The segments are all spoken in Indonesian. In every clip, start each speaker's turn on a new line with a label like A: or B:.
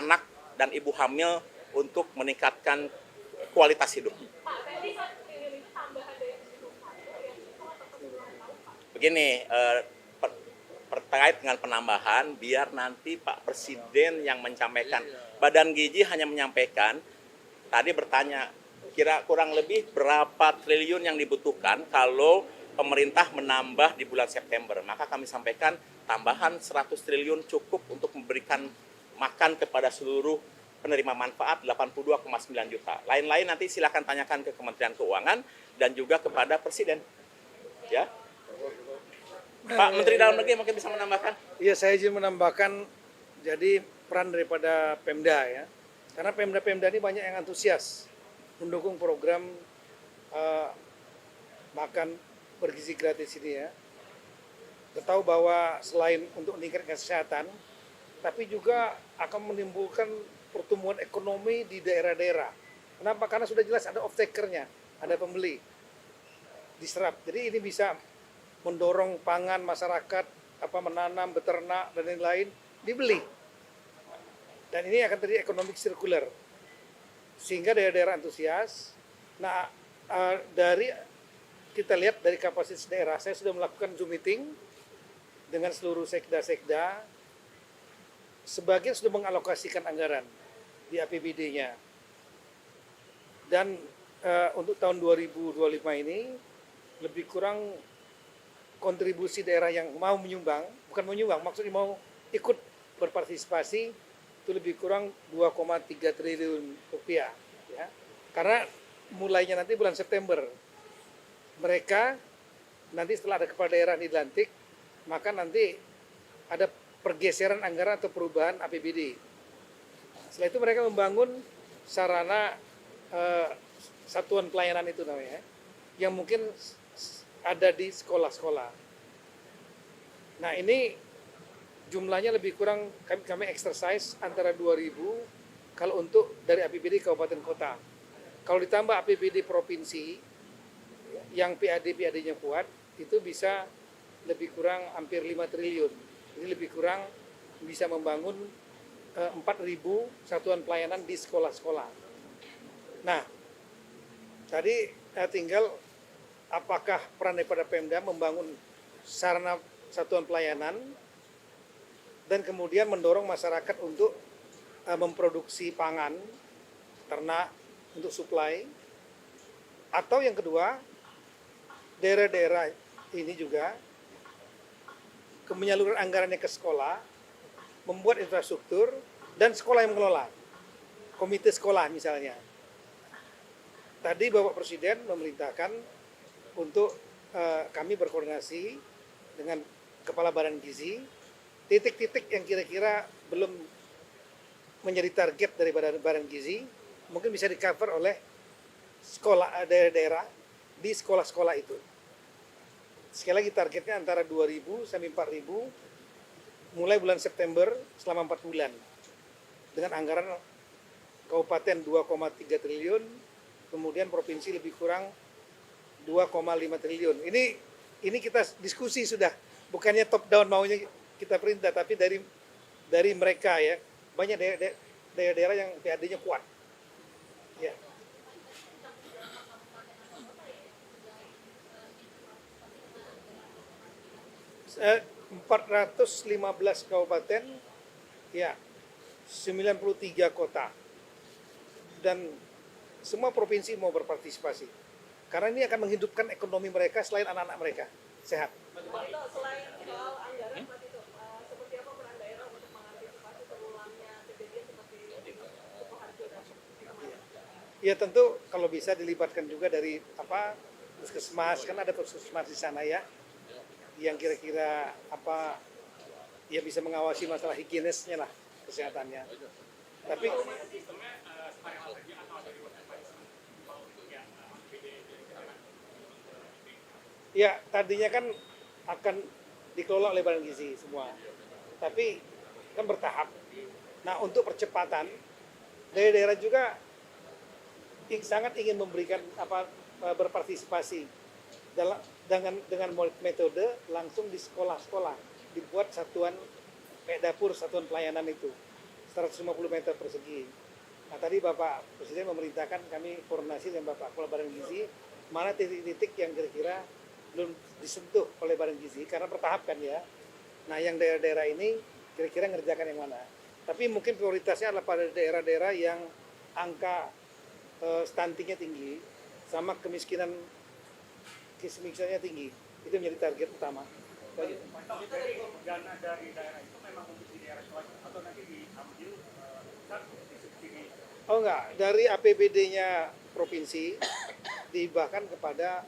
A: anak dan ibu hamil untuk meningkatkan kualitas hidup. Begini, terkait dengan penambahan, biar nanti Pak Presiden yang menyampaikan. Badan Gizi hanya menyampaikan, tadi bertanya, kira kurang lebih berapa triliun yang dibutuhkan kalau pemerintah menambah di bulan September. Maka kami sampaikan tambahan 100 triliun cukup untuk memberikan makan kepada seluruh penerima manfaat 82,9 juta. Lain-lain nanti silakan tanyakan ke Kementerian Keuangan dan juga kepada Presiden. Ya. Pak Menteri Dalam Negeri mungkin bisa menambahkan.
B: Iya, saya izin menambahkan, jadi peran daripada Pemda ya. Karena Pemda ini banyak yang antusias mendukung program makan bergizi gratis ini ya. Kita tahu bahwa selain untuk meningkatkan kesehatan, tapi juga akan menimbulkan pertumbuhan ekonomi di daerah-daerah. Kenapa? Karena sudah jelas ada off-takernya, ada pembeli, diserap. Jadi ini bisa mendorong pangan masyarakat, menanam, beternak, dan lain-lain, dibeli. Dan ini akan terjadi economic circular. Sehingga daerah-daerah antusias. Nah, kita lihat dari kapasitas daerah, saya sudah melakukan Zoom meeting dengan seluruh sekda-sekda, sebagian sudah mengalokasikan anggaran di APBD-nya. Dan untuk tahun 2025 ini, lebih kurang kontribusi daerah yang mau menyumbang, bukan menyumbang, maksudnya mau ikut berpartisipasi, itu lebih kurang 2,3 triliun rupiah. Ya. Karena mulainya nanti bulan September, mereka nanti setelah ada kepala daerah dilantik, maka nanti ada pergeseran anggaran atau perubahan APBD. Setelah itu mereka membangun sarana satuan pelayanan itu namanya, yang mungkin ada di sekolah-sekolah. Nah ini jumlahnya lebih kurang kami exercise antara 2.000 kalau untuk dari APBD kabupaten kota. Kalau ditambah APBD provinsi yang PAD-nya kuat, itu bisa lebih kurang hampir 5 triliun. Ini lebih kurang bisa membangun 4.000 satuan pelayanan di sekolah-sekolah. Nah, tadi tinggal apakah peran daripada Pemda membangun sarana satuan pelayanan dan kemudian mendorong masyarakat untuk memproduksi pangan, ternak untuk supply, atau yang kedua, daerah-daerah ini juga menyaluran anggarannya ke sekolah, membuat infrastruktur, dan sekolah yang mengelola, komite sekolah misalnya. Tadi Bapak Presiden memerintahkan untuk kami berkoordinasi dengan Kepala Badan Gizi, titik-titik yang kira-kira belum menjadi target dari Badan Gizi, mungkin bisa di-cover oleh sekolah daerah-daerah di sekolah-sekolah itu. Sekali lagi targetnya antara 2.000 sampai 4.000 mulai bulan September selama 4 bulan. Dengan anggaran kabupaten 2,3 triliun, kemudian provinsi lebih kurang 2,5 triliun. Ini kita diskusi sudah, bukannya top down maunya kita perintah, tapi dari mereka ya. Banyak daerah-daerah yang PAD-nya kuat. Ya. Eh, 415 kabupaten, ya, 93 kota, dan semua provinsi mau berpartisipasi. Karena ini akan menghidupkan ekonomi mereka selain anak-anak mereka sehat.
C: Selain soal anggaran, Pak Tito, seperti apa peran daerah untuk mengantisipasi terulangnya kejadian seperti Sukoharjo dan
B: Ya tentu kalau bisa dilibatkan juga dari puskesmas, kan ada puskesmas di sana ya, yang kira-kira ya bisa mengawasi masalah higienisnya lah, kesehatannya. Tapi ya tadinya kan akan dikelola oleh Badan Gizi semua, tapi kan bertahap. Nah untuk percepatan, daerah-daerah juga sangat ingin memberikan berpartisipasi dengan metode langsung di sekolah-sekolah, dibuat satuan kayak dapur, satuan pelayanan itu, 150 meter persegi. Nah tadi Bapak Presiden memerintahkan kami koordinasi dengan Bapak Kepala Badan Gizi, mana titik-titik yang kira-kira belum disentuh oleh Badan Gizi, karena bertahap kan ya. Nah yang daerah-daerah ini kira-kira ngerjakan yang mana. Tapi mungkin prioritasnya adalah pada daerah-daerah yang angka stuntingnya tinggi, sama kemiskinan tinggi. Itu menjadi target utama.
D: Jadi dana dari daerah itu memang untuk di daerah selatan atau nanti diambil pusat disubsidi?
B: Oh enggak, dari APBD-nya provinsi dihibahkan kepada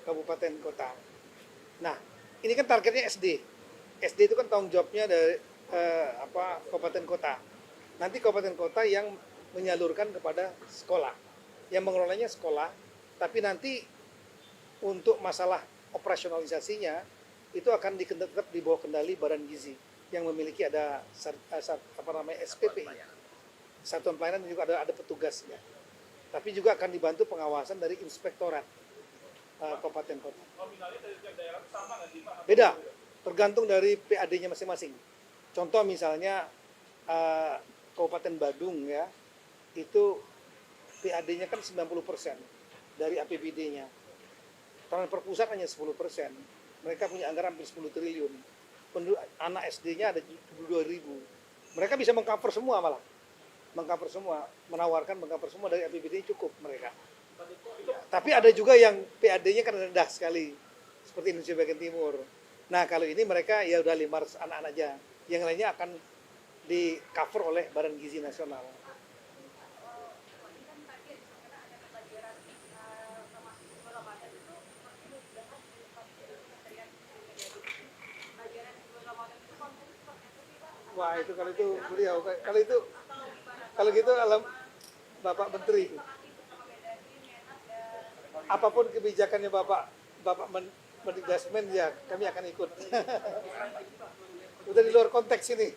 B: kabupaten kota. Nah, ini kan targetnya SD. SD itu kan tanggung jawabnya dari kabupaten kota. Nanti kabupaten kota yang menyalurkan kepada sekolah. Yang mengelolanya sekolah, tapi nanti untuk masalah operasionalisasinya itu akan tetap di bawah kendali Badan Gizi yang memiliki ada SPP, Satuan Pelayanan, juga ada petugasnya. Tapi juga akan dibantu pengawasan dari inspektorat kabupaten kota.
D: Nominalnya dari tiap daerah sama nggak sih Pak?
B: Beda, tergantung dari PAD-nya masing-masing. Contoh misalnya Kabupaten Badung ya, itu PAD-nya kan 90% dari APBD-nya. Transfer pusat hanya 10%. Mereka punya anggaran hampir 10 triliun. Anak SD-nya ada 2.000. Mereka bisa mengcover semua malah. Mengcover semua, mengcover semua dari APBD cukup mereka. Tapi ada juga yang PAD-nya kan rendah sekali. Seperti Indonesia bagian timur. Nah, kalau ini mereka ya udah 500 anak-anak aja. Yang lainnya akan di cover oleh Badan Gizi Nasional. Wah, itu beliau kalau gitu alam Bapak Menteri. Apapun kebijakannya Bapak Mendikbudrismen ya kami akan ikut. Udah di luar konteks ini.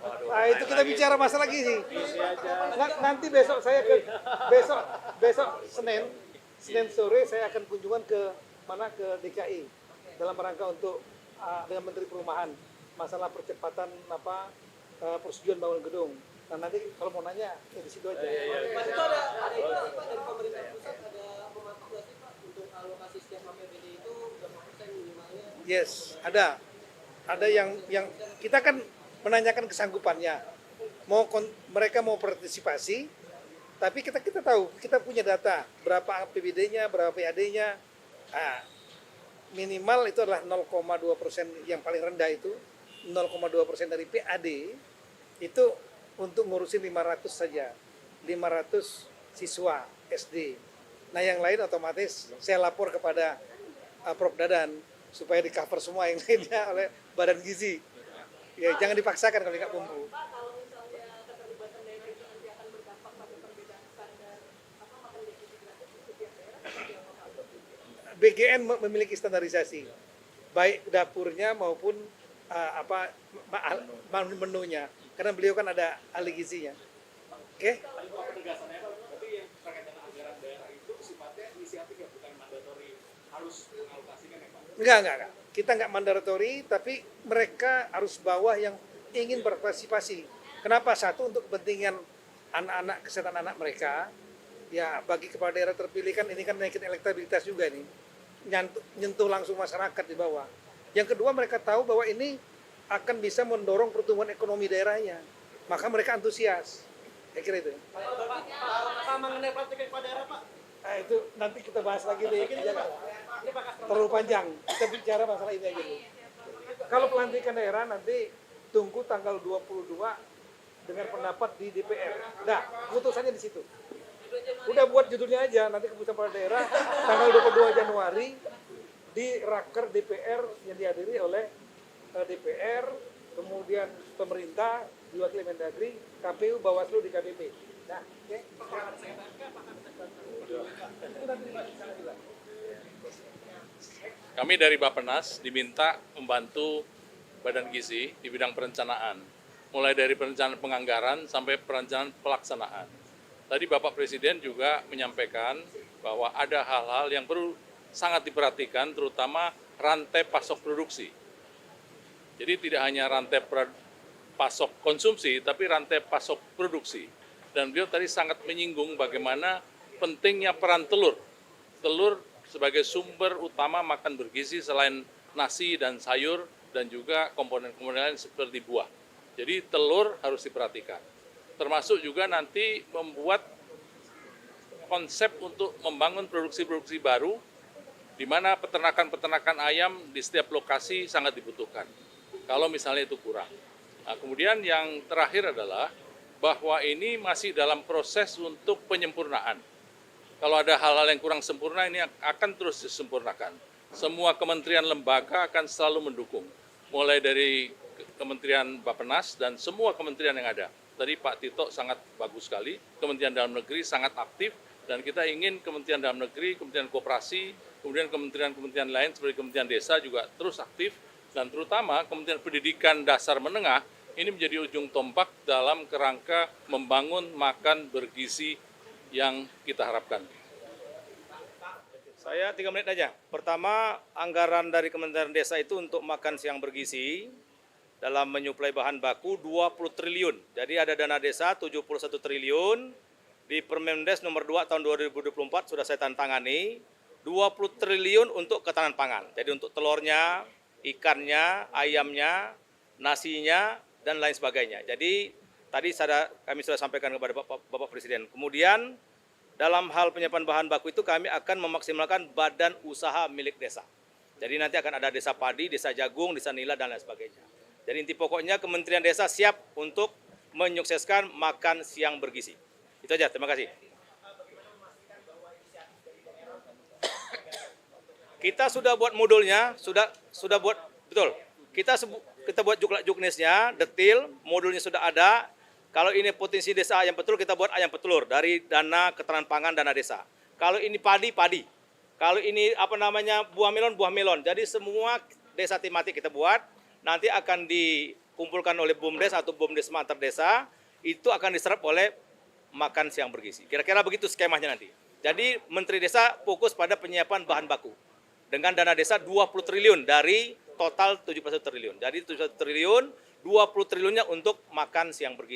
B: Nah, itu kita bicara masalah gizi. Nanti besok Senin sore saya akan kunjungan ke DKI dalam rangka untuk dengan Menteri Perumahan masalah percepatan persetujuan bangun gedung. Nah nanti kalau mau nanya ya di situ aja.
E: Pak, itu ada dari pemerintah pusat ada mematok nggak sih Pak untuk alokasi setiap APBD itu berapa persen minimalnya?
B: Yes, ada. Ada yang kita kan menanyakan kesanggupannya. Mereka mau partisipasi, tapi kita tahu, kita punya data berapa APBD-nya, berapa PAD-nya. Nah, minimal itu adalah 0,2% yang paling rendah itu 0,2% dari PAD itu untuk ngurusin 500 saja, 500 siswa SD. Nah yang lain otomatis saya lapor kepada Prof Dadan supaya di cover semua yang lainnya oleh Badan Gizi. Ya jangan dipaksakan kalau nggak mampu.
C: Pak, kalau misalnya keterlibatan daerah itu nanti akan berdampak pada perbedaan standar makan gizi gratis di setiap daerah, seperti apa Pak?
B: BGN memiliki standarisasi, baik dapurnya maupun menunya, karena beliau kan ada ahli gizinya. Oke?
D: Penegasannya Pak, berarti yang terkait dengan anggaran daerah itu sifatnya inisiatif ya, bukan mandatori harus mengalokasikan ya Pak?
B: Enggak. Kita nggak mandatori, tapi mereka harus bawah yang ingin berpartisipasi. Kenapa? Satu, untuk kepentingan anak-anak, kesehatan anak mereka. Ya, bagi kepala daerah terpilih kan ini kan naikin elektabilitas juga nih. Nyentuh langsung masyarakat di bawah. Yang kedua, mereka tahu bahwa ini akan bisa mendorong pertumbuhan ekonomi daerahnya. Maka mereka antusias. Saya kira itu.
E: Pak, mengenai praktik kepala daerah Pak?
B: Nah, itu nanti kita bahas lagi deh. Jangan terlalu panjang. Kita bicara masalah ini aja dulu. Kalau pelantikan daerah nanti tunggu tanggal 22 dengan pendapat di DPR. Nah, putusannya di situ. Udah buat judulnya aja, nanti keputusan kepala daerah tanggal 22 Januari di Raker DPR yang dihadiri oleh DPR, kemudian pemerintah, diwakili Mendagri, KPU, Bawaslu, DKPP. Nah, oke.
F: Kami dari Bappenas diminta membantu Badan Gizi di bidang perencanaan, mulai dari perencanaan penganggaran sampai perencanaan pelaksanaan. Tadi Bapak Presiden juga menyampaikan bahwa ada hal-hal yang perlu sangat diperhatikan, terutama rantai pasok produksi. Jadi tidak hanya rantai pasok konsumsi, tapi rantai pasok produksi. Dan beliau tadi sangat menyinggung bagaimana pentingnya peran telur. Telur sebagai sumber utama makan bergizi selain nasi dan sayur dan juga komponen-komponen lain seperti buah. Jadi telur harus diperhatikan. Termasuk juga nanti membuat konsep untuk membangun produksi-produksi baru di mana peternakan-peternakan ayam di setiap lokasi sangat dibutuhkan. Kalau misalnya itu kurang. Nah, kemudian yang terakhir adalah bahwa ini masih dalam proses untuk penyempurnaan. Kalau ada hal-hal yang kurang sempurna, ini akan terus disempurnakan. Semua kementerian lembaga akan selalu mendukung, mulai dari Kementerian Bappenas dan semua kementerian yang ada. Tadi Pak Tito sangat bagus sekali, Kementerian Dalam Negeri sangat aktif, dan kita ingin Kementerian Dalam Negeri, Kementerian Koperasi, kemudian kementerian-kementerian lain seperti Kementerian Desa juga terus aktif, dan terutama Kementerian Pendidikan Dasar Menengah ini menjadi ujung tombak dalam kerangka membangun makan bergizi yang kita harapkan.
G: Saya 3 menit aja. Pertama, anggaran dari Kementerian Desa itu untuk makan siang bergizi dalam menyuplai bahan baku 20 triliun. Jadi ada dana desa 71 triliun, di Permendes nomor 2 tahun 2024 sudah saya tantangani, 20 triliun untuk ketahanan pangan. Jadi untuk telurnya, ikannya, ayamnya, nasinya, dan lain sebagainya. Jadi tadi kami sudah sampaikan kepada Bapak Presiden. Kemudian dalam hal penyiapan bahan baku itu kami akan memaksimalkan badan usaha milik desa. Jadi nanti akan ada desa padi, desa jagung, desa nila, dan lain sebagainya. Jadi inti pokoknya Kementerian Desa siap untuk menyukseskan makan siang bergizi. Itu aja, terima kasih. Kita sudah buat modulnya, sudah buat, betul. Kita buat juknisnya, detil, modulnya sudah ada. Kalau ini potensi desa ayam petelur, kita buat ayam petelur dari dana ketahanan pangan, dana desa. Kalau ini padi, padi. Kalau ini buah melon. Jadi semua desa tematik kita buat, nanti akan dikumpulkan oleh BUMDes atau BUMDesma antar desa, itu akan diserap oleh makan siang bergizi. Kira-kira begitu skemanya nanti. Jadi Menteri Desa fokus pada penyiapan bahan baku. Dengan dana desa 20 triliun dari total 71 triliun. Jadi 71 triliun, 20 triliunnya untuk makan siang bergizi.